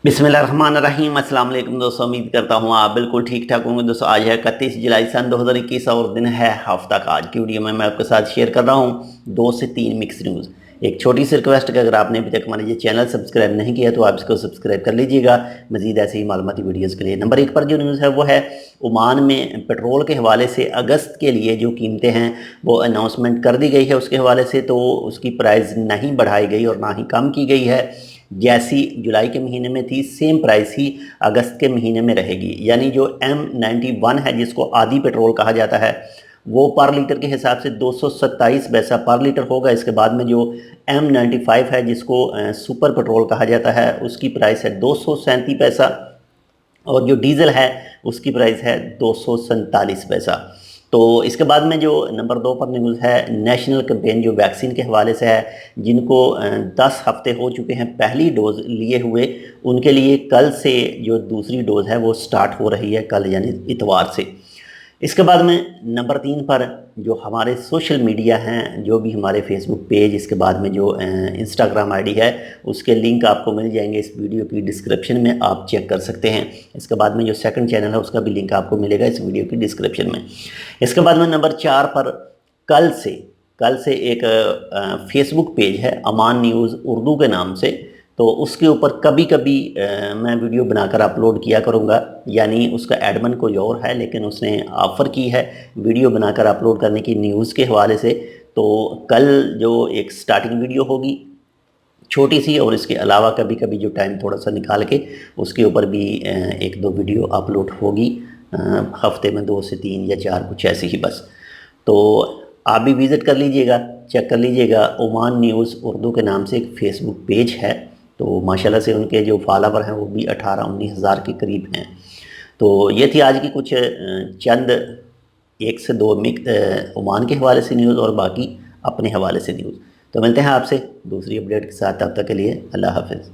बिस्मिल्लाहिर्रहमानिर्रहीम। अस्सलाम वालेकुम दोस्तों, उम्मीद करता हूँ आप बिल्कुल ठीक ठाक होंगे। दोस्तों आज है 31 जुलाई सन 2021 और दिन है हफ्ता का। आज की वीडियो में मैं आपके साथ शेयर कर रहा हूँ 2 से 3 मिक्स न्यूज़। एक छोटी सी रिक्वेस्ट कि अगर आपने अभी तक हमारे ये चैनल सब्सक्राइब नहीं किया तो आप इसको सब्सक्राइब कर लीजिएगा मज़ीद ऐसे ही मालूमाती वीडियोज़ के लिए। नंबर 1 पर जो न्यूज़ है वो है ओमान में पेट्रोल के हवाले से अगस्त के लिए जो कीमतें हैं वो अनाउंसमेंट कर दी गई है। उसके हवाले से तो उसकी प्राइस नहीं बढ़ाई गई और ना ही कम की गई है। जैसी जुलाई के महीने में थी सेम प्राइस ही अगस्त के महीने में रहेगी। यानी जो M91 है जिसको आधी पेट्रोल कहा जाता है वो पर लीटर के हिसाब से 227 पैसा पर लीटर होगा। इसके बाद में जो M95 है जिसको सुपर पेट्रोल कहा जाता है उसकी प्राइस है 237 पैसा और जो डीज़ल है उसकी प्राइस है 247 पैसा। तो इसके बाद में जो नंबर 2 पर न्यूज़ है नेशनल कैंपेन जो वैक्सीन के हवाले से है। जिनको 10 हफ्ते हो चुके हैं पहली डोज़ लिए हुए उनके लिए कल से जो दूसरी डोज़ है वो स्टार्ट हो रही है, कल यानी इतवार से। इसके बाद में नंबर 3 पर जो हमारे सोशल मीडिया हैं, जो भी हमारे फेसबुक पेज, इसके बाद में जो इंस्टाग्राम आईडी है उसके लिंक आपको मिल जाएंगे इस वीडियो की डिस्क्रिप्शन में, आप चेक कर सकते हैं। इसके बाद में जो सेकंड चैनल है उसका भी लिंक आपको मिलेगा इस वीडियो की डिस्क्रिप्शन में। इसके बाद में नंबर 4 पर कल से एक फेसबुक पेज है ओमान न्यूज़ उर्दू के नाम से, तो उसके ऊपर कभी कभी मैं वीडियो बनाकर अपलोड किया करूँगा। यानी उसका एडमिन कोई और है लेकिन उसने ऑफ़र की है वीडियो बनाकर अपलोड करने की न्यूज़ के हवाले से। तो कल जो एक स्टार्टिंग वीडियो होगी छोटी सी, और इसके अलावा कभी कभी जो टाइम थोड़ा सा निकाल के उसके ऊपर भी 1-2 वीडियो अपलोड होगी हफ्ते में 2 से 3 या 4 कुछ ऐसी ही बस। तो आप भी विज़िट कर लीजिएगा, चेक कर लीजिएगा। ओमान न्यूज़ उर्दू के नाम से एक फ़ेसबुक पेज है, तो माशाल्लाह से उनके जो फॉलोवर हैं वो भी 18-19 हज़ार के करीब हैं। तो ये थी आज की कुछ चंद 1 से 2 ओमान के हवाले से न्यूज़ और बाकी अपने हवाले से न्यूज़। तो मिलते हैं आपसे दूसरी अपडेट के साथ, तब तक के लिए अल्लाह हाफ़िज़।